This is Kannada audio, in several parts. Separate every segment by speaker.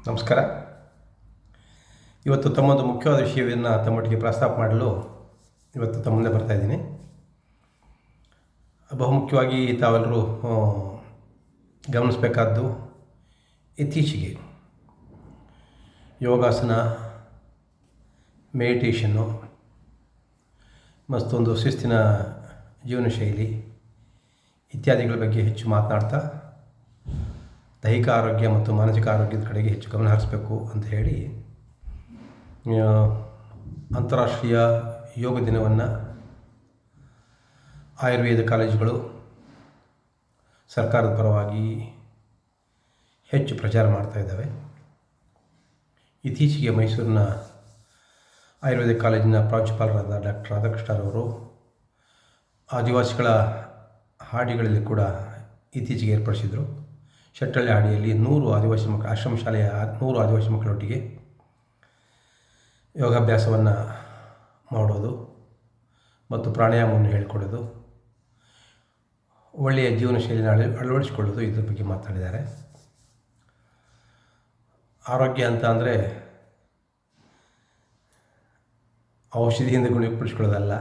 Speaker 1: ನಮಸ್ಕಾರ. ಇವತ್ತು ತಮ್ಮೊಂದು ಮುಖ್ಯವಾದ ವಿಷಯವನ್ನು ತಮ್ಮೊಟ್ಟಿಗೆ ಪ್ರಸ್ತಾಪ ಮಾಡಲು ಇವತ್ತು ತಮ್ಮ ಮುಂದೆ ಬರ್ತಾಯಿದ್ದೀನಿ. ಬಹುಮುಖ್ಯವಾಗಿ ತಾವೆಲ್ಲರೂ ಗಮನಿಸಬೇಕಾದ್ದು ಇತ್ತೀಚೆಗೆ ಯೋಗಾಸನ, ಮೆಡಿಟೇಷನ್ನು ಮತ್ತೊಂದು ಶಿಸ್ತಿನ ಜೀವನ ಶೈಲಿ ಇತ್ಯಾದಿಗಳ ಬಗ್ಗೆ ಹೆಚ್ಚು ಮಾತನಾಡ್ತಾ ದೈಹಿಕ ಆರೋಗ್ಯ ಮತ್ತು ಮಾನಸಿಕ ಆರೋಗ್ಯದ ಕಡೆಗೆ ಹೆಚ್ಚು ಗಮನ ಹರಿಸಬೇಕು ಅಂತ ಹೇಳಿ ಅಂತಾರಾಷ್ಟ್ರೀಯ ಯೋಗ ದಿನವನ್ನು ಆಯುರ್ವೇದ ಕಾಲೇಜುಗಳು ಸರ್ಕಾರದ ಪರವಾಗಿ ಹೆಚ್ಚು ಪ್ರಚಾರ ಮಾಡ್ತಾಯಿದ್ದಾವೆ. ಇತ್ತೀಚೆಗೆ ಮೈಸೂರಿನ ಆಯುರ್ವೇದ ಕಾಲೇಜಿನ ಪ್ರಾಂಶುಪಾಲರಾದ ಡಾಕ್ಟರ್ ರಾಧಾಕೃಷ್ಣರವರು ಆದಿವಾಸಿಗಳ ಹಾಡಿಗಳಲ್ಲಿ ಕೂಡ ಇತ್ತೀಚೆಗೆ ಏರ್ಪಡಿಸಿದರು. ಶೆಟ್ಟಳ್ಳಿ ಹಾಡಿಯಲ್ಲಿ 100 ಆದಿವಾಸಿ ಮಕ್ಕಳು, ಆಶ್ರಮ ಶಾಲೆಯ 100 ಆದಿವಾಸಿ ಮಕ್ಕಳೊಟ್ಟಿಗೆ ಯೋಗಾಭ್ಯಾಸವನ್ನು ಮಾಡೋದು ಮತ್ತು ಪ್ರಾಣಾಯಾಮವನ್ನು ಹೇಳಿಕೊಡೋದು, ಒಳ್ಳೆಯ ಜೀವನ ಶೈಲಿನ ಅಳವಡಿಸಿಕೊಳ್ಳೋದು, ಇದ್ರ ಬಗ್ಗೆ ಮಾತಾಡಿದ್ದಾರೆ. ಆರೋಗ್ಯ ಅಂತ ಅಂದರೆ ಔಷಧಿಯಿಂದ ಗುಣಪಡಿಸ್ಕೊಳ್ಳೋದಲ್ಲ,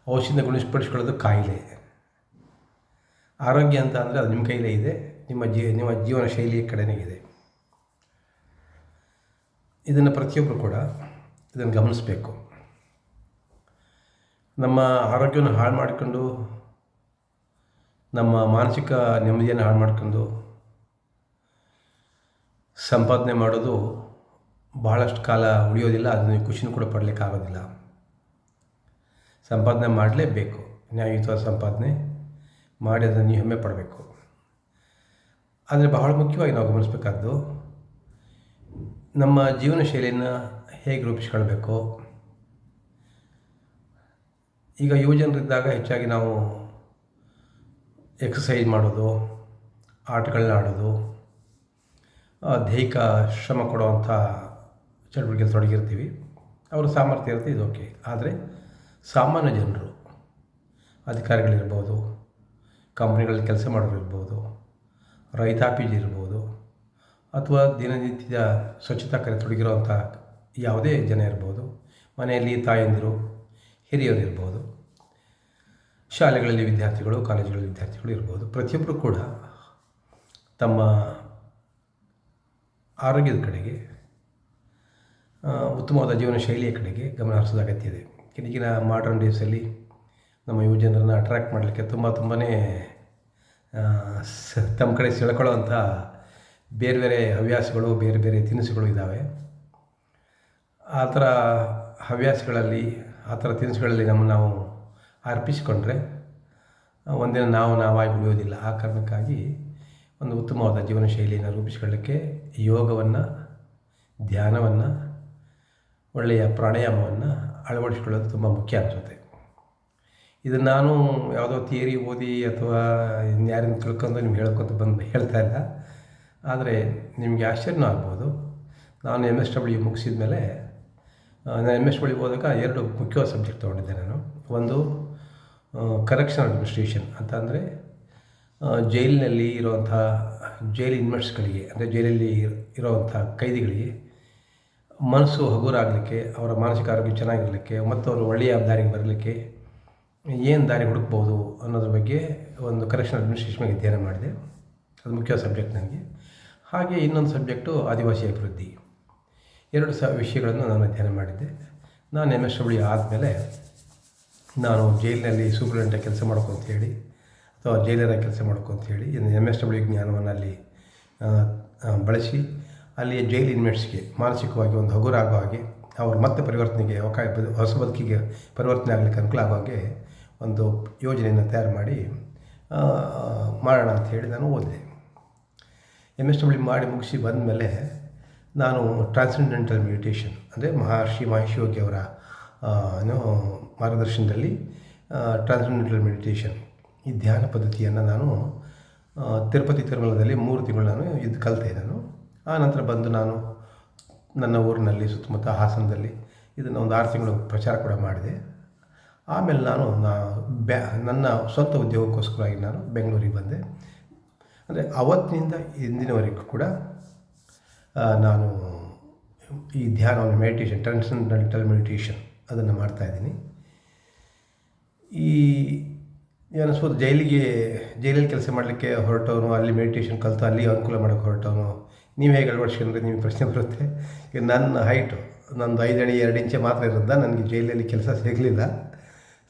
Speaker 1: ಔಷಧಿಯಿಂದ ಗುಣಪಡಿಸ್ಕೊಳ್ಳೋದು ಕಾಯಿಲೆ. ಆರೋಗ್ಯ ಅಂತ ಅಂದರೆ ಅದು ನಿಮ್ಮ ಕೈಲೇ ಇದೆ, ನಿಮ್ಮ ಜೀವನ ಶೈಲಿಯ ಕಡೆನೇ ಇದೆ. ಇದನ್ನು ಪ್ರತಿಯೊಬ್ಬರು ಕೂಡ ಇದನ್ನು ಗಮನಿಸಬೇಕು. ನಮ್ಮ ಆರೋಗ್ಯವನ್ನು ಹಾಳು ಮಾಡಿಕೊಂಡು, ನಮ್ಮ ಮಾನಸಿಕ ನೆಮ್ಮದಿಯನ್ನು ಹಾಳು ಮಾಡಿಕೊಂಡು ಸಂಪಾದನೆ ಮಾಡೋದು ಬಹಳಷ್ಟು ಕಾಲ ಉಳಿಯೋದಿಲ್ಲ. ಅದನ್ನು ಖುಷಿನೂ ಕೂಡ ಪಡಲಿಕ್ಕಾಗೋದಿಲ್ಲ. ಸಂಪಾದನೆ ಮಾಡಲೇಬೇಕು, ನ್ಯಾಯಯುತವಾದ ಸಂಪಾದನೆ ಮಾಡಿ ಅದನ್ನು ನೀವು ಹೆಮ್ಮೆ ಪಡಬೇಕು. ಆದರೆ ಬಹಳ ಮುಖ್ಯವಾಗಿ ನಾವು ಗಮನಿಸಬೇಕಾದ್ದು ನಮ್ಮ ಜೀವನ ಶೈಲಿಯನ್ನು ಹೇಗೆ ರೂಪಿಸ್ಕೊಳ್ಬೇಕು. ಈಗ ಯುವಜನರಿದ್ದಾಗ ಹೆಚ್ಚಾಗಿ ನಾವು ಎಕ್ಸಸೈಸ್ ಮಾಡೋದು, ಆಟಗಳನ್ನ ಆಡೋದು, ದೈಹಿಕ ಶ್ರಮ ಕೊಡುವಂಥ ಚಟುವಟಿಕೆಯಲ್ಲಿ ತೊಡಗಿರ್ತೀವಿ. ಅವರ ಸಾಮರ್ಥ್ಯ ಇರುತ್ತೆ, ಇದು ಓಕೆ. ಆದರೆ ಸಾಮಾನ್ಯ ಜನರು, ಅಧಿಕಾರಿಗಳಿರ್ಬೋದು, ಕಂಪ್ನಿಗಳಲ್ಲಿ ಕೆಲಸ ಮಾಡೋರಿರ್ಬೋದು, ರೈತಾಪಿಜಿರ್ಬೋದು, ಅಥವಾ ದಿನನಿತ್ಯದ ಸ್ವಚ್ಛತಾ ಕಾರ್ಯ ತೊಡಗಿರುವಂಥ ಯಾವುದೇ ಜನ ಇರ್ಬೋದು, ಮನೆಯಲ್ಲಿ ತಾಯಂದಿರು, ಹಿರಿಯರು ಇರ್ಬೋದು, ಶಾಲೆಗಳಲ್ಲಿ ವಿದ್ಯಾರ್ಥಿಗಳು, ಕಾಲೇಜುಗಳಲ್ಲಿ ವಿದ್ಯಾರ್ಥಿಗಳು ಇರ್ಬೋದು, ಪ್ರತಿಯೊಬ್ಬರು ಕೂಡ ತಮ್ಮ ಆರೋಗ್ಯದ ಕಡೆಗೆ, ಉತ್ತಮವಾದ ಜೀವನ ಶೈಲಿಯ ಕಡೆಗೆ ಗಮನ ಹರಿಸೋದು ಅಗತ್ಯ ಇದೆ. ಈಗಿನ ಮಾಡರ್ನ್ ಡೇಸಲ್ಲಿ ನಮ್ಮ ಯುವಜನರನ್ನು ಅಟ್ರ್ಯಾಕ್ಟ್ ಮಾಡಲಿಕ್ಕೆ ತುಂಬಾ ತಮ್ಮ ಕಡೆ ಸೆಳ್ಕೊಳ್ಳೋವಂಥ ಬೇರೆ ಬೇರೆ ಹವ್ಯಾಸಗಳು, ಬೇರೆ ಬೇರೆ ತಿನಿಸುಗಳು ಇದ್ದಾವೆ. ಆ ಥರ ಹವ್ಯಾಸಗಳಲ್ಲಿ, ಆ ಥರ ತಿನಿಸುಗಳಲ್ಲಿ ನಾವು ಅರ್ಪಿಸಿಕೊಂಡ್ರೆ ಒಂದಿನ ನಾವಾಗಿ ಉಳಿಯೋದಿಲ್ಲ. ಆ ಕಾರಣಕ್ಕಾಗಿ ಒಂದು ಉತ್ತಮವಾದ ಜೀವನ ಶೈಲಿಯನ್ನು ರೂಪಿಸಿಕೊಳ್ಳಲಿಕ್ಕೆ ಯೋಗವನ್ನು, ಧ್ಯಾನವನ್ನು, ಒಳ್ಳೆಯ ಪ್ರಾಣಾಯಾಮವನ್ನು ಅಳವಡಿಸಿಕೊಳ್ಳೋದು ತುಂಬ ಮುಖ್ಯ ಅನಿಸುತ್ತೆ. ಇದನ್ನು ನಾನು ಯಾವುದೋ ಥಿಯರಿ ಓದಿ ಅಥವಾ ಯಾರಿಂದ ತಿಳ್ಕೊಂಡು ನಿಮ್ಗೆ ಹೇಳ್ತಾ ಇಲ್ಲ. ಆದರೆ ನಿಮಗೆ ಆಶ್ಚರ್ಯನೂ ಆಗ್ಬೋದು. ನಾನು MSW ಮುಗಿಸಿದ ಮೇಲೆ ನಾನು MSW ಓದಾಗ 2 ಮುಖ್ಯವಾದ ಸಬ್ಜೆಕ್ಟ್ ತೊಗೊಂಡಿದ್ದೆ ನಾನು. ಒಂದು ಕರೆಕ್ಷನ್ ಅಡ್ಮಿನಿಸ್ಟ್ರೇಷನ್ ಅಂತ ಅಂದರೆ ಜೈಲಿನಲ್ಲಿ ಇರುವಂಥ ಜೈಲ್ ಇನ್ಮೇಟ್ಸ್ಗಳಿಗೆ, ಅಂದರೆ ಜೈಲಲ್ಲಿ ಇರೋವಂಥ ಕೈದಿಗಳಿಗೆ ಮನಸ್ಸು ಹಗುರಾಗಲಿಕ್ಕೆ, ಅವರ ಮಾನಸಿಕ ಆರೋಗ್ಯ ಚೆನ್ನಾಗಿರಲಿಕ್ಕೆ ಮತ್ತು ಅವರು ಒಳ್ಳೆಯ ದಾರಿಗೆ ಬರಲಿಕ್ಕೆ ಏನು ದಾರಿ ಹುಡುಕ್ಬೋದು ಅನ್ನೋದ್ರ ಬಗ್ಗೆ ಒಂದು ಕರೆಕ್ಷನ್ ಅಡ್ಮಿನಿಸ್ಟ್ರೇಷನ್ ಬಗ್ಗೆ ಅಧ್ಯಯನ ಮಾಡಿದೆ. ಅದು ಮುಖ್ಯವಾದ ಸಬ್ಜೆಕ್ಟ್ ನನಗೆ. ಹಾಗೆ ಇನ್ನೊಂದು ಸಬ್ಜೆಕ್ಟು ಆದಿವಾಸಿ ಅಭಿವೃದ್ಧಿ. 2 ವಿಷಯಗಳನ್ನು ನಾನು ಅಧ್ಯಯನ ಮಾಡಿದ್ದೆ. ನಾನು MSW ಆದಮೇಲೆ ನಾನು ಜೈಲಿನಲ್ಲಿ ಸೂಪರಿಂಟೆಂಡಾಗಿ ಕೆಲಸ ಮಾಡೋಕು ಅಂತೇಳಿ, ಅಥವಾ ಜೈಲರಾಗಿ ಕೆಲಸ ಮಾಡೋಕು ಅಂತೇಳಿ MSW ಜ್ಞಾನವನ್ನು ಅಲ್ಲಿ ಬಳಸಿ ಅಲ್ಲಿ ಜೈಲ್ ಇನ್ಮೇಟ್ಸ್ಗೆ ಮಾನಸಿಕವಾಗಿ ಒಂದು ಹಗುರಾಗೋ ಹಾಗೆ, ಅವರು ಮತ್ತೆ ಪರಿವರ್ತನೆಗೆ ಹೊಸ ಬದುಕಿಗೆ ಪರಿವರ್ತನೆ ಆಗಲಿಕ್ಕೆ ಅನುಕೂಲ ಆಗೋ ಹಾಗೆ ಒಂದು ಯೋಜನೆಯನ್ನು ತಯಾರು ಮಾಡಿ ಮಾಡೋಣ ಅಂಥೇಳಿ ನಾನು ಓದಿದೆ. MSW ಮಾಡಿ ಮುಗಿಸಿ ಬಂದಮೇಲೆ ನಾನು ಟ್ರಾನ್ಸೆಂಡೆಂಟಲ್ ಮೆಡಿಟೇಷನ್, ಅಂದರೆ ಮಹರ್ಷಿ ಮಹೇಶ್ ಯೋಗಿ ಅವರ ಮಾರ್ಗದರ್ಶನದಲ್ಲಿ ಟ್ರಾನ್ಸೆಂಡೆಂಟಲ್ ಮೆಡಿಟೇಷನ್, ಈ ಧ್ಯಾನ ಪದ್ಧತಿಯನ್ನು ನಾನು ತಿರುಮಲದಲ್ಲಿ 3 ತಿಂಗಳು ನಾನು ಕಲಿತೆ ನಾನು. ಆ ನಂತರ ಬಂದು ನಾನು ನನ್ನ ಊರಿನಲ್ಲಿ ಸುತ್ತಮುತ್ತ ಹಾಸನದಲ್ಲಿ ಇದನ್ನು ಒಂದು 6 ತಿಂಗಳು ಪ್ರಚಾರ ಕೂಡ ಮಾಡಿದೆ. ಆಮೇಲೆ ನಾನು ನನ್ನ ಸ್ವಂತ ಉದ್ಯೋಗಕ್ಕೋಸ್ಕರವಾಗಿ ನಾನು ಬೆಂಗಳೂರಿಗೆ ಬಂದೆ. ಅಂದರೆ ಅವತ್ತಿನಿಂದ ಇಂದಿನವರೆಗೂ ಕೂಡ ನಾನು ಈ ಧ್ಯಾನವನ್ನು ಮೆಡಿಟೇಷನ್ ಟ್ರಾನ್ಸೆಂಡೆಂಟಲ್ ಮೆಡಿಟೇಷನ್ ಅದನ್ನು ಮಾಡ್ತಾಯಿದ್ದೀನಿ. ಈ ಅನಿಸ್ಬೋದು ಜೈಲಲ್ಲಿ ಕೆಲಸ ಮಾಡಲಿಕ್ಕೆ ಹೊರಟವನು, ಅಲ್ಲಿ ಮೆಡಿಟೇಷನ್ ಕಲಿತು ಅಲ್ಲಿ ಅನುಕೂಲ ಮಾಡೋಕ್ಕೆ ಹೊರಟವನು ನೀವು ಹೇಗೆ ಅಳವಡಿಸ್ಕೊಂಡ್ರೆ ನಿಮಗೆ ಪ್ರಶ್ನೆ ಬರುತ್ತೆ. ಈಗ ನನ್ನ ಹೈಟು ನಂದು 5 ಅಡಿ 2 ಇಂಚೆ ಮಾತ್ರ ಇರೋದ, ನನಗೆ ಜೈಲಲ್ಲಿ ಕೆಲಸ ಸಿಗಲಿಲ್ಲ,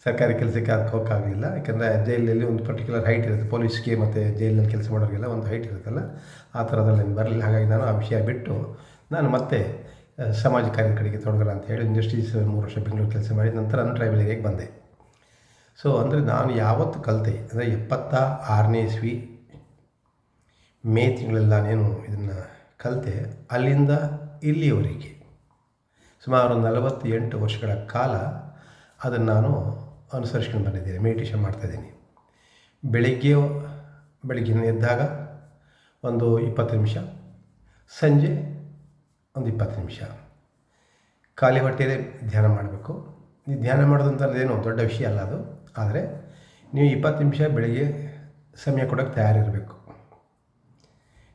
Speaker 1: ಸರ್ಕಾರಿ ಕೆಲಸಕ್ಕೆ ಅದಕ್ಕೆ ಹೋಗೋಕ್ಕಾಗಲಿಲ್ಲ. ಯಾಕೆಂದರೆ ಜೈಲಲ್ಲಿ ಒಂದು ಪರ್ಟಿಕ್ಯುಲರ್ ಹೈಟ್ ಇರುತ್ತೆ, ಪೊಲೀಸ್ಗೆ ಮತ್ತು ಜೈಲಲ್ಲಿ ಕೆಲಸ ಮಾಡೋರಿಗೆಲ್ಲ ಒಂದು ಹೈಟ್ ಇರುತ್ತಲ್ಲ, ಆ ಥರದಲ್ಲಿ ನನಗೆ ಬರಲಿಲ್ಲ. ಹಾಗಾಗಿ ನಾನು ಆ ವಿಷಯ ಬಿಟ್ಟು ನಾನು ಮತ್ತೆ ಸಮಾಜ ಕಾರ್ಯದ ಕಡೆಗೆ ತೊಡಗೋಣ ಅಂತ ಹೇಳಿ ಇಂಡಸ್ಟ್ರೀಸ್ 3 ವರ್ಷ ಬೆಂಗಳೂರು ಕೆಲಸ ಮಾಡಿ ನಂತರ ನಾನು ಟ್ರೈಬಲ್ ಏರಿಯಾಗೆ ಬಂದೆ. ಸೊ ಅಂದರೆ ನಾನು ಯಾವತ್ತು ಕಲಿತೆ ಅಂದರೆ 76ನೇ ಇಸ್ವಿ ಮೇ ತಿಂಗಳಲ್ಲಿ ನಾನೇನು ಇದನ್ನು ಕಲಿತೆ, ಅಲ್ಲಿಂದ ಇಲ್ಲಿಯವರೆಗೆ ಸುಮಾರು 48 ವರ್ಷಗಳ ಕಾಲ ಅದನ್ನು ನಾನು ಅನುಸರಿಸ್ಕೊಂಡು ಬಂದಿದ್ದೇನೆ. ಮೆಡಿಟೇಷನ್ ಮಾಡ್ತಾಯಿದ್ದೀನಿ. ಬೆಳಿಗ್ಗೆ ಎದ್ದಾಗ ಒಂದು 20 ನಿಮಿಷ, ಸಂಜೆ ಒಂದು 20 ನಿಮಿಷ ಖಾಲಿ ಹೊಟ್ಟೆಯಲ್ಲೇ ಧ್ಯಾನ ಮಾಡಬೇಕು. ನೀವು ಧ್ಯಾನ ಮಾಡೋದಂತೇನು ದೊಡ್ಡ ವಿಷಯ ಅಲ್ಲ ಅದು, ಆದರೆ ನೀವು 20 ನಿಮಿಷ ಬೆಳಿಗ್ಗೆ ಸಮಯ ಕೊಡೋಕ್ಕೆ ತಯಾರಿರಬೇಕು.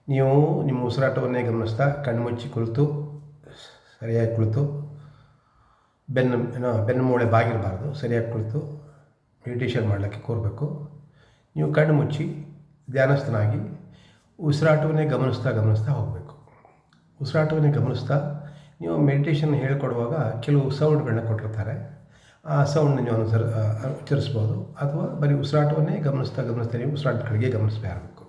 Speaker 1: ನೀವು ನಿಮ್ಮ ಉಸಿರಾಟವನ್ನೇ ಗಮನಿಸ್ತಾ ಕಣ್ಣು ಕುಳಿತು ಸರಿಯಾಗಿ ಕುಳಿತು ಬೆನ್ನು ಮೂಳೆ ಬಾಗಿರಬಾರ್ದು, ಸರಿಯಾಗಿ ಕುಳಿತು ಮೆಡಿಟೇಷನ್ ಮಾಡಲಿಕ್ಕೆ ಕೂರಬೇಕು. ನೀವು ಕಣ್ಣು ಮುಚ್ಚಿ ಧ್ಯಾನಸ್ಥನಾಗಿ ಉಸಿರಾಟವನ್ನೇ ಗಮನಿಸ್ತಾ ಹೋಗಬೇಕು. ಉಸಿರಾಟವನ್ನೇ ಗಮನಿಸ್ತಾ ನೀವು ಮೆಡಿಟೇಷನ್ ಹೇಳ್ಕೊಡುವಾಗ ಕೆಲವು ಸೌಂಡ್ಗಳನ್ನ ಕೊಟ್ಟಿರ್ತಾರೆ, ಆ ಸೌಂಡನ್ನ ನೀವು ಉಚ್ಚರಿಸ್ಬೋದು, ಅಥವಾ ಬರೀ ಉಸಿರಾಟವನ್ನೇ ಗಮನಿಸ್ತಾ ನೀವು ಉಸಿರಾಟದ ಕಡೆಗೆ ಗಮನಿಸ್ತಾ ಇರಬೇಕು.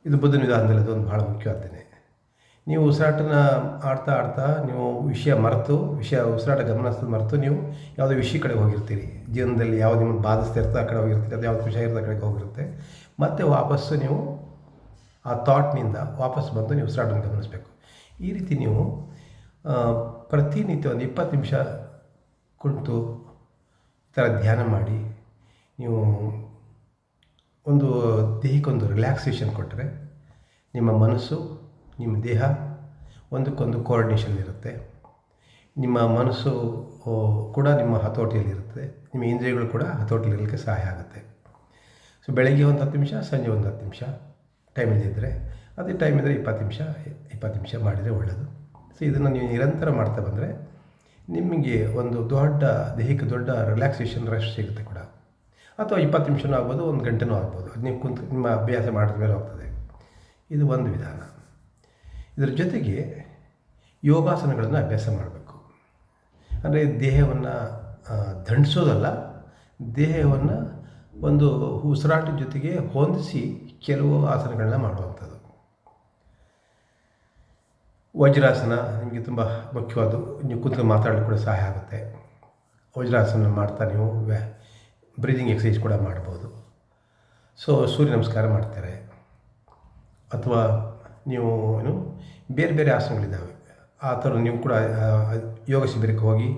Speaker 1: ಇದು ಬುದ್ಧನ ವಿಧಾನದಲ್ಲಿ ಅದೊಂದು ಭಾಳ ಮುಖ್ಯವಾದ್ದೇನೆ. ನೀವು ಉಸಿರಾಟನ ಆಡ್ತಾ ನೀವು ಉಸಿರಾಟ ಮರೆತು ನೀವು ಯಾವುದೋ ವಿಷಯ ಕಡೆ ಹೋಗಿರ್ತೀರಿ. ಜೀವನದಲ್ಲಿ ಯಾವುದು ನಿಮ್ಮನ್ನು ಬಾಧಿಸ್ತಾ ಇರ್ತೋ ಆ ಕಡೆ ಹೋಗಿರ್ತೀರಿ, ಅದು ಯಾವುದು ಖುಷಿ ಇರ್ತೋ ಆ ಕಡೆಗೆ ಹೋಗಿರುತ್ತೆ. ಮತ್ತು ವಾಪಸ್ಸು ನೀವು ಆ ಥಾಟ್ನಿಂದ ವಾಪಸ್ ಬಂದು ನೀವು ಉಸಿರಾಟವನ್ನು ಗಮನಿಸಬೇಕು. ಈ ರೀತಿ ನೀವು ಪ್ರತಿನಿತ್ಯ ಒಂದು 20 ನಿಮಿಷ ಕುಳಿತು ಈ ಥರ ಧ್ಯಾನ ಮಾಡಿ ನೀವು ಒಂದು ದೇಹಕ್ಕೊಂದು ರಿಲ್ಯಾಕ್ಸೇಷನ್ ಕೊಟ್ಟರೆ ನಿಮ್ಮ ಮನಸ್ಸು ನಿಮ್ಮ ದೇಹ ಒಂದಕ್ಕೊಂದು ಕೋಆರ್ಡಿನೇಷನ್ ಇರುತ್ತೆ. ನಿಮ್ಮ ಮನಸ್ಸು ಕೂಡ ನಿಮ್ಮ ಹತೋಟಿಯಲ್ಲಿರುತ್ತೆ, ನಿಮ್ಮ ಇಂದ್ರಿಯಗಳು ಕೂಡ ಹತೋಟಿಯಲ್ಲಿರಲಿಕ್ಕೆ ಸಹಾಯ ಆಗುತ್ತೆ. ಸೊ ಬೆಳಗ್ಗೆ ಒಂದು 10 ನಿಮಿಷ, ಸಂಜೆ ಒಂದು 10 ನಿಮಿಷ ಟೈಮಿದ್ದರೆ, ಅದೇ ಟೈಮ್ ಇದ್ದರೆ 20 ನಿಮಿಷ ಮಾಡಿದರೆ ಒಳ್ಳೆಯದು. ಸೊ ಇದನ್ನು ನೀವು ನಿರಂತರ ಮಾಡ್ತಾ ಬಂದರೆ ನಿಮಗೆ ಒಂದು ದೇಹಕ್ಕೆ ದೊಡ್ಡ ರಿಲ್ಯಾಕ್ಸೇಷನ್ ರೆಸ್ಟ್ ಸಿಗುತ್ತೆ ಕೂಡ. ಅಥವಾ 20 ನಿಮಿಷನೂ ಆಗ್ಬೋದು, 1 ಗಂಟೆನೂ ಆಗ್ಬೋದು, ಅದು ನೀವು ಕುಂತು ನಿಮ್ಮ ಅಭ್ಯಾಸ ಮಾಡಿದ ಮೇಲೆ ಹೋಗ್ತದೆ. ಇದು ಒಂದು ವಿಧಾನ. ಇದರ ಜೊತೆಗೆ ಯೋಗಾಸನಗಳನ್ನು ಅಭ್ಯಾಸ ಮಾಡಬೇಕು. ಅಂದರೆ ದೇಹವನ್ನು ದಂಡಿಸೋದಲ್ಲ, ದೇಹವನ್ನು ಒಂದು ಉಸಿರಾಟದ ಜೊತೆಗೆ ಹೊಂದಿಸಿ ಕೆಲವು ಆಸನಗಳನ್ನ ಮಾಡುವಂಥದ್ದು. ವಜ್ರಾಸನ ನಿಮಗೆ ತುಂಬ ಮುಖ್ಯವಾದ್ದು, ನೀವು ಕೂತ್ಕೊಂಡು ಮಾತಾಡಲಿಕ್ಕೆ ಕೂಡ ಸಹಾಯ ಆಗುತ್ತೆ. ವಜ್ರಾಸನ ಮಾಡ್ತಾ ನೀವು ಬ್ರೀದಿಂಗ್ ಎಕ್ಸಸೈಸ್ ಕೂಡ ಮಾಡ್ಬೋದು. ಸೊ ಸೂರ್ಯ ನಮಸ್ಕಾರ ಮಾಡ್ತಾರೆ, ಅಥವಾ ನೀವು ಬೇರೆ ಆಸನಗಳಿದ್ದಾವೆ, ಆ ಥರ ನೀವು ಕೂಡ ಯೋಗ ಶಿಬಿರಕ್ಕೆ ಹೋಗಿ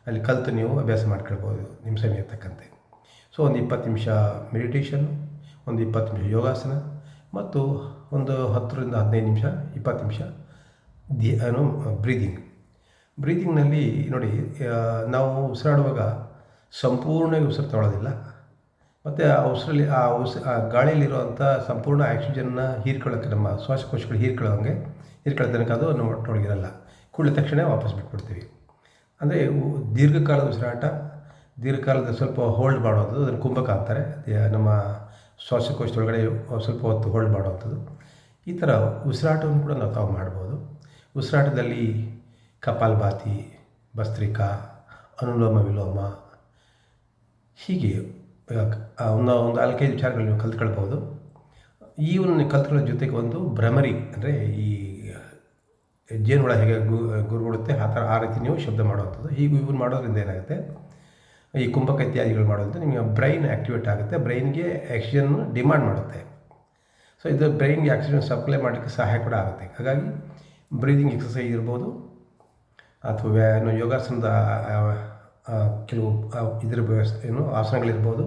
Speaker 1: ಅಲ್ಲಿ ಕಲಿತು ನೀವು ಅಭ್ಯಾಸ ಮಾಡ್ಕೊಳ್ಬೋದು ನಿಮ್ಮ ಸಮಯ ತಕ್ಕಂತೆ. ಸೊ ಒಂದು 20 ನಿಮಿಷ ಮೆಡಿಟೇಷನ್, ಒಂದು 20 ನಿಮಿಷ ಯೋಗಾಸನ, ಮತ್ತು ಒಂದು 10ರಿಂದ 15 ನಿಮಿಷ 20 ನಿಮಿಷ ಬ್ರೀದಿಂಗ್ನಲ್ಲಿ ನೋಡಿ, ನಾವು ಉಸಿರಾಡುವಾಗ ಸಂಪೂರ್ಣವಾಗಿ ಉಸಿರು ತಗೊಳ್ಳೋದಿಲ್ಲ, ಮತ್ತು ಆ ಗಾಳಿಯಲ್ಲಿರುವಂಥ ಸಂಪೂರ್ಣ ಆಕ್ಸಿಜನ್ನ ಹೀರ್ಕೊಳ್ಳೋಕ್ಕೆ ನಮ್ಮ ಶ್ವಾಸಕೋಶಗಳು ಹೀರ್ಕೊಳ್ಳೋ ತನಕ ಅದು ನಮ್ಮ ಒಟ್ಟೊಳಗಿರಲ್ಲ. ಕುಡಿದ ತಕ್ಷಣ ವಾಪಸ್ ಬಿಟ್ಬಿಡ್ತೀವಿ. ಅಂದರೆ ದೀರ್ಘಕಾಲದ ಸ್ವಲ್ಪ ಹೋಲ್ಡ್ ಮಾಡೋದು, ಅದನ್ನು ಕುಂಭಕ ಅಂತಾರೆ. ನಮ್ಮ ಶ್ವಾಸಕೋಶದೊಳಗಡೆ ಸ್ವಲ್ಪ ಹೊತ್ತು ಹೋಲ್ಡ್ ಮಾಡುವಂಥದ್ದು. ಈ ಥರ ಉಸಿರಾಟವನ್ನು ಕೂಡ ನಾವು ಮಾಡ್ಬೋದು. ಉಸಿರಾಟದಲ್ಲಿ ಕಪಾಲಭಾತಿ, ಭಸ್ತ್ರಿಕಾ, ಅನುಲೋಮ ವಿಲೋಮ, ಹೀಗೆ ಒಂದು 4-5 ವಿಚಾರಗಳು ನೀವು ಕಲ್ತ್ಕೊಳ್ಬೋದು. ಇವನ್ನು ಕಲ್ತ್ಕೊಳ್ಳೋ ಜೊತೆಗೆ ಒಂದು ಭ್ರಮರಿ, ಅಂದರೆ ಈ ಜೇನುಹುಳ ಹೇಗೆ ಗುರುಗುಡುತ್ತೆ ಆ ರೀತಿ ನೀವು ಶಬ್ದ ಮಾಡುವಂಥದ್ದು. ಹೀಗೆ ಇವನ್ನ ಮಾಡೋದ್ರಿಂದ ಏನಾಗುತ್ತೆ, ಈ ಕುಂಭಕ ಇತ್ಯಾದಿಗಳು ಮಾಡೋದ್ರಿಂದ ನಿಮಗೆ ಬ್ರೈನ್ ಆ್ಯಕ್ಟಿವೇಟ್ ಆಗುತ್ತೆ, ಬ್ರೈನ್ಗೆ ಆಕ್ಸಿಜನ್ ಡಿಮಾಂಡ್ ಮಾಡುತ್ತೆ. ಸೊ ಇದು ಬ್ರೈನ್ಗೆ ಆಕ್ಸಿಜನ್ ಸಪ್ಲೈ ಮಾಡಲಿಕ್ಕೆ ಸಹಾಯ ಕೂಡ ಆಗುತ್ತೆ. ಹಾಗಾಗಿ ಬ್ರೀದಿಂಗ್ ಎಕ್ಸಸೈಸ್ ಇರ್ಬೋದು, ಅಥವಾ ಯೋಗಾಸನದ ಕೆಲವು ಇದರ ಆಸನಗಳಿರ್ಬೋದು,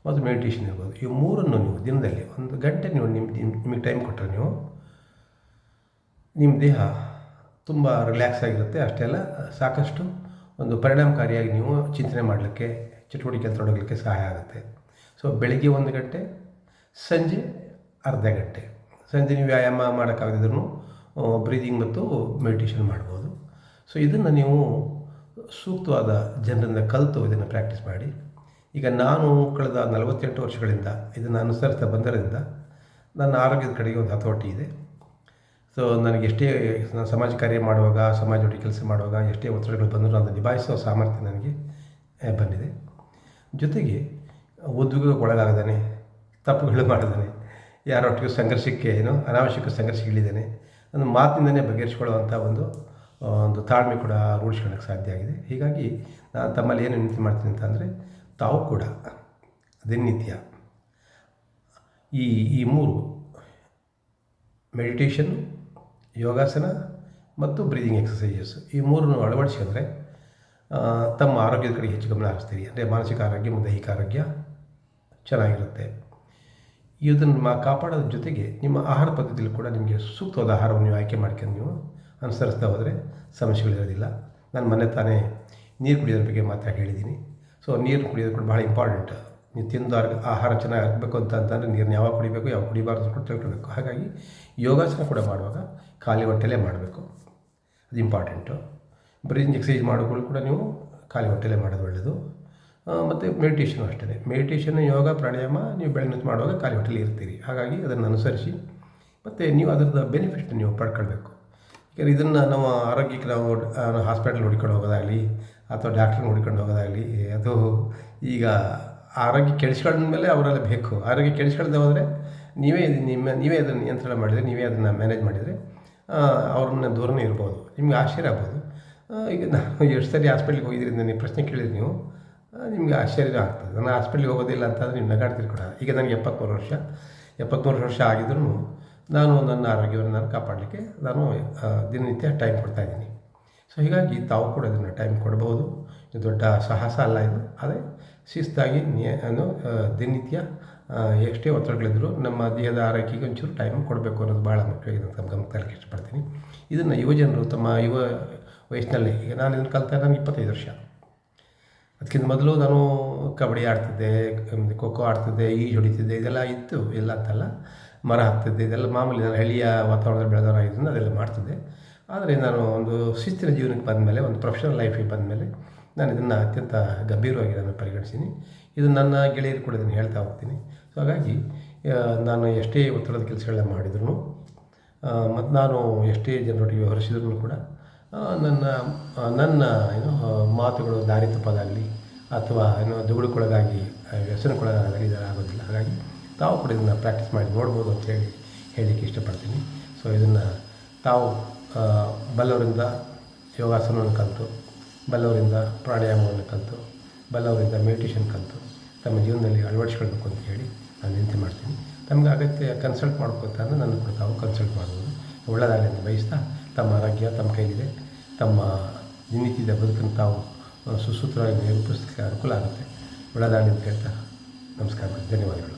Speaker 1: ಮತ್ತು ಮೆಡಿಟೇಷನ್ ಇರ್ಬೋದು. ಇವು ಮೂರನ್ನು ನೀವು ದಿನದಲ್ಲಿ 1 ಗಂಟೆ ನೀವು ನಿಮಗೆ ಟೈಮ್ ಕೊಟ್ಟರೆ ನಿಮ್ಮ ದೇಹ ತುಂಬ ರಿಲ್ಯಾಕ್ಸ್ ಆಗಿರುತ್ತೆ. ಅಷ್ಟೇ ಅಲ್ಲ, ಸಾಕಷ್ಟು ಒಂದು ಪರಿಣಾಮಕಾರಿಯಾಗಿ ನೀವು ಚಿಂತನೆ ಮಾಡಲಿಕ್ಕೆ, ಚಟುವಟಿಕೆಯಲ್ಲಿ ತೊಡಗಲಿಕ್ಕೆ ಸಹಾಯ ಆಗುತ್ತೆ. ಸೊ ಬೆಳಗ್ಗೆ 1 ಗಂಟೆ, ಸಂಜೆ ಅರ್ಧ ಗಂಟೆ. ಸಂಜೆ ನೀವು ವ್ಯಾಯಾಮ ಮಾಡೋಕ್ಕಾಗದಿದ್ರೂ ಬ್ರೀದಿಂಗ್ ಮತ್ತು ಮೆಡಿಟೇಷನ್ ಮಾಡ್ಬೋದು. ಸೊ ಇದನ್ನು ನೀವು ಸೂಕ್ತವಾದ ಜನರಿಂದ ಕಲಿತು ಇದನ್ನು ಪ್ರಾಕ್ಟೀಸ್ ಮಾಡಿ. ಈಗ ನಾನು ಕಳೆದ 48 ವರ್ಷಗಳಿಂದ ಇದನ್ನು ಅನುಸರಿಸ್ತಾ ಬಂದಿರೋದ್ರಿಂದ ನನ್ನ ಆರೋಗ್ಯದ ಕಡೆಗೆ ಒಂದು ಹತೋಟಿ ಇದೆ. ಸೊ ನನಗೆ ಎಷ್ಟೇ ನಾನು ಸಮಾಜ ಕಾರ್ಯ ಮಾಡುವಾಗ, ಸಮಾಜದೊಟ್ಟಿಗೆ ಕೆಲಸ ಮಾಡುವಾಗ ಎಷ್ಟೇ ಒತ್ತಡಗಳು ಬಂದರೂ ಅದನ್ನು ನಿಭಾಯಿಸುವ ಸಾಮರ್ಥ್ಯ ನನಗೆ ಬಂದಿದೆ. ಜೊತೆಗೆ ಉದ್ಯೋಗಕ್ಕೆ ಒಳಗಾಗದಾನೆ, ತಪ್ಪುಗಳು ಮಾಡಿದ್ದಾನೆ, ಯಾರೊಟ್ಟಿಗೆ ಸಂಘರ್ಷಕ್ಕೆ ಅನಾವಶ್ಯಕ ಸಂಘರ್ಷಗಳಿದ್ದೇನೆ, ನನ್ನ ಮಾತಿನಿಂದಲೇ ಬಗೆಹರಿಸ್ಕೊಳ್ಳುವಂಥ ಒಂದು ತಾಳ್ಮೆ ಕೂಡ ರೂಢಿಸ್ಕೊಳ್ಳೋಕ್ಕೆ ಸಾಧ್ಯ ಆಗಿದೆ. ಹೀಗಾಗಿ ನಾನು ತಮ್ಮಲ್ಲಿ ಏನು ವಿನಂತಿ ಮಾಡ್ತೀನಿ ಅಂತಂದರೆ, ತಾವು ಕೂಡ ದಿನನಿತ್ಯ ಈ 3 ಮೆಡಿಟೇಷನ್, ಯೋಗಾಸನ ಮತ್ತು ಬ್ರೀದಿಂಗ್ ಎಕ್ಸಸೈಸಸ್ ಈ 3 ಅಳವಡಿಸಿಕೊಂಡ್ರೆ ತಮ್ಮ ಆರೋಗ್ಯದ ಕಡೆ ಹೆಚ್ಚು ಗಮನ ಹರಿಸ್ತೀರಿ. ಅಂದರೆ ಮಾನಸಿಕ ಆರೋಗ್ಯ ಮತ್ತು ದೈಹಿಕ ಆರೋಗ್ಯ ಚೆನ್ನಾಗಿರುತ್ತೆ. ಇದನ್ನು ಕಾಪಾಡೋದ್ರ ಜೊತೆಗೆ ನಿಮ್ಮ ಆಹಾರ ಪದ್ಧತಿಯಲ್ಲಿ ಕೂಡ ನಿಮಗೆ ಸೂಕ್ತವಾದ ಆಹಾರವನ್ನು ನೀವು ಆಯ್ಕೆ ಮಾಡ್ಕೊಂಡು ನೀವು ಅನುಸರಿಸ್ತಾ ಹೋದರೆ ಸಮಸ್ಯೆಗಳಿರೋದಿಲ್ಲ. ನಾನು ಮೊನ್ನೆ ತಾನೇ ನೀರು ಕುಡಿಯೋದ್ರ ಬಗ್ಗೆ ಮಾತ್ರ ಹೇಳಿದ್ದೀನಿ. ಸೊ ನೀರು ಕುಡಿಯೋದು ಕೂಡ ಭಾಳ ಇಂಪಾರ್ಟೆಂಟ್. ನೀವು ತಿಂದು ಆಹಾರ ಚೆನ್ನಾಗಿ ಆಗಬೇಕು ಅಂತಂದರೆ ನೀರನ್ನ ಯಾವಾಗ ಕುಡಿಬೇಕು, ಯಾವಾಗ ಕುಡಿಬಾರ್ದು ಕೂಡ ತಿಳ್ಕೊಳ್ಬೇಕು. ಹಾಗಾಗಿ ಯೋಗಾಸನ ಕೂಡ ಮಾಡುವಾಗ ಖಾಲಿ ಹೊಟ್ಟೆಲೇ ಮಾಡಬೇಕು, ಅದು ಇಂಪಾರ್ಟೆಂಟು. ಬ್ರೀದಿಂಗ್ ಎಕ್ಸಸೈಸ್ ಮಾಡೋಗಳು ಕೂಡ ನೀವು ಖಾಲಿ ಹೊಟ್ಟೆಲೇ ಮಾಡೋದು ಒಳ್ಳೆಯದು. ಮತ್ತು ಮೆಡಿಟೇಷನು ಅಷ್ಟೇ. ಮೆಡಿಟೇಷನ್, ಯೋಗ, ಪ್ರಾಣಾಯಾಮ ನೀವು ಬೆಳಗ್ಗೆ ಹೊತ್ತು ಮಾಡುವಾಗ ಖಾಲಿ ಹೊಟ್ಟೆಲಿ ಇರ್ತೀರಿ. ಹಾಗಾಗಿ ಅದನ್ನು ಅನುಸರಿಸಿ ಮತ್ತು ನೀವು ಅದರದ್ದು ಬೆನಿಫಿಟ್ ನೀವು ಪಡ್ಕೊಳ್ಬೇಕು. ಯಾಕಂದರೆ ಇದನ್ನು ನಾವು ಆರೋಗ್ಯಕ್ಕೆ ನಾವು ಹಾಸ್ಪಿಟಲ್ ಹುಡ್ಕೊಂಡು ಹೋಗೋದಾಗಲಿ ಅಥವಾ ಡಾಕ್ಟ್ರನ್ನ ಹುಡ್ಕೊಂಡು ಹೋಗೋದಾಗಲಿ, ಅದು ಈಗ ಆರೋಗ್ಯ ಕೆಡಿಸ್ಕೊಂಡ್ಮೇಲೆ ಅವರೆಲ್ಲ ಬೇಕು. ಆರೋಗ್ಯ ಕೆಡಿಸ್ಕೊಳ್ದೆ ಹೋದರೆ ನೀವೇ ಅದನ್ನು ನಿಯಂತ್ರಣ ಮಾಡಿದರೆ, ನೀವೇ ಅದನ್ನು ಮ್ಯಾನೇಜ್ ಮಾಡಿದರೆ ಅವ್ರನ್ನ ದೂರನೇ ಇರ್ಬೋದು. ನಿಮ್ಗೆ ಆಶ್ಚರ್ಯ ಆಗ್ಬೋದು. ಈಗ ನಾನು ಎಷ್ಟು ಸರಿ ಹಾಸ್ಪಿಟ್ಲಿಗೆ ಹೋಗಿದ್ದೀರಿ ನೀವು ಪ್ರಶ್ನೆ ಕೇಳಿದ್ರಿ, ನಿಮಗೆ ಆಶ್ಚರ್ಯ ಆಗ್ತದೆ. ನಾನು ಹಾಸ್ಪಿಟ್ಲಿಗೆ ಹೋಗೋದಿಲ್ಲ ಅಂತಂದರೆ ನೀವು ನಗಾಡ್ತೀರಿ ಕೂಡ. ಈಗ ನನಗೆ 73 ವರ್ಷ ಆಗಿದ್ರೂ ನಾನು ನನ್ನ ಆರೋಗ್ಯವನ್ನು ಕಾಪಾಡಲಿಕ್ಕೆ ನಾನು ದಿನನಿತ್ಯ ಟೈಮ್ ಕೊಡ್ತಾಯಿದ್ದೀನಿ. ಸೊ ಹೀಗಾಗಿ ತಾವು ಕೂಡ ಇದನ್ನು ಟೈಮ್ ಕೊಡ್ಬೋದು. ಇದು ದೊಡ್ಡ ಸಾಹಸ ಅಲ್ಲ, ಇದು ಅದೇ ಶಿಸ್ತಾಗಿ ದಿನನಿತ್ಯ ಎಷ್ಟೇ ಒತ್ತಡಗಳಿದ್ದರೂ ನಮ್ಮ ದೇಹದ ಆರೋಗ್ಯಕ್ಕೆ ಒಂಚೂರು ಟೈಮ್ ಕೊಡಬೇಕು ಅನ್ನೋದು ಭಾಳ ಮುಖ್ಯವಾಗಿದೆ ಅಂತ ಗಮನಕ್ಕೆ ಇಷ್ಟಪಡ್ತೀನಿ. ಇದನ್ನು ಯುವಜನರು ತಮ್ಮ ವಯಸ್ಸಿನಲ್ಲಿ, ಈಗ ನಾನು ಇದನ್ನು ಕಲಿತಾ ನನಗೆ 25 ವರ್ಷ. ಅದಕ್ಕಿಂತ ಮೊದಲು ನಾನು ಕಬಡ್ಡಿ ಆಡ್ತಿದ್ದೆ, ಖೋ ಆಡ್ತಿದ್ದೆ, ಈಜು ಹೊಡಿತಿದ್ದೆ, ಇದೆಲ್ಲ ಇತ್ತು. ಇಲ್ಲ ಅಂತಲ್ಲ, ಮರ ಹಾಕ್ತಿದ್ದೆ, ಇದೆಲ್ಲ ಮಾಮೂಲಿ. ನಾನು ಹಳ್ಳಿಯ ವಾತಾವರಣದಲ್ಲಿ ಬೆಳೆದವರಾಗಿದ್ದರಿಂದ ಅದೆಲ್ಲ ಮಾಡ್ತಿದ್ದೆ. ಆದರೆ ನಾನು ಒಂದು ಶಿಸ್ತಿನ ಜೀವನಕ್ಕೆ ಬಂದಮೇಲೆ, ಒಂದು ಪ್ರೊಫೆಷನಲ್ ಲೈಫಿಗೆ ಬಂದಮೇಲೆ ನಾನು ಇದನ್ನು ಅತ್ಯಂತ ಗಂಭೀರವಾಗಿ ನಾನು ಪರಿಗಣಿಸ್ತೀನಿ. ಇದು ನನ್ನ ಗೆಳೆಯರು ಕೂಡ ಇದನ್ನು ಹೇಳ್ತಾ ಹೋಗ್ತೀನಿ. ಸೊ ಹಾಗಾಗಿ ನಾನು ಎಷ್ಟೇ ಒತ್ತಡದ ಕೆಲಸಗಳನ್ನ ಮಾಡಿದ್ರು ಮತ್ತು ನಾನು ಎಷ್ಟೇ ಜನರೊಟ್ಟಿಗೆ ವ್ಯವಹರಿಸಿದ್ರು ಕೂಡ ನನ್ನ ಮಾತುಗಳು ದಾರಿ ತಪ್ಪೋದಾಗಲಿ ಅಥವಾ ದುಗುಡಕ್ಕೊಳಗಾಗಿ ವ್ಯಸನಕ್ಕೊಳಗಾಗಲಿ ಇದರ ಆಗೋದಿಲ್ಲ. ಹಾಗಾಗಿ ತಾವು ಕೂಡ ಇದನ್ನು ಪ್ರಾಕ್ಟೀಸ್ ಮಾಡಿ ನೋಡ್ಬೋದು ಅಂತೇಳಿ ಹೇಳಲಿಕ್ಕೆ ಇಷ್ಟಪಡ್ತೀನಿ. ಸೊ ಇದನ್ನು ತಾವು ಬಲ್ಲವರಿಂದ ಯೋಗಾಸನವನ್ನು ಕಲಿತು, ಬಲ್ಲವರಿಂದ ಪ್ರಾಣಾಯಾಮವನ್ನು ಕಲಿತು, ಬಲ್ಲವರಿಂದ ಮೆಡಿಟೇಷನ್ ಕಲಿತು ತಮ್ಮ ಜೀವನದಲ್ಲಿ ಅಳವಡಿಸ್ಕೊಳ್ಬೇಕು ಅಂತ ಹೇಳಿ ನಾನು ವಿನಂತಿ ಮಾಡ್ತೀನಿ. ತಮಗೆ ಅಗತ್ಯ ಕನ್ಸಲ್ಟ್ ಮಾಡ್ಕೊಳ್ತಾರೆ, ನನ್ನ ಕೂಡ ತಾವು ಕನ್ಸಲ್ಟ್ ಮಾಡ್ಬೋದು. ಒಳ್ಳೆಯದಾಗಲಿ ಅಂತ ಬಯಸ್ತಾ, ತಮ್ಮ ಆರೋಗ್ಯ ತಮ್ಮ ಕೈಲಿದೆ. ತಮ್ಮ ದಿನನಿತ್ಯದ ಬದುಕನ್ನು ತಾವು ಸುಸೂತ್ರವಾಗಿ ನಿರೂಪಿಸಲಿಕ್ಕೆ ಅನುಕೂಲ ಆಗುತ್ತೆ. ಒಳ್ಳೆಯದಾಗಲಿ ಅಂತ ಹೇಳ್ತಾ ನಮಸ್ಕಾರ, ಧನ್ಯವಾದಗಳು.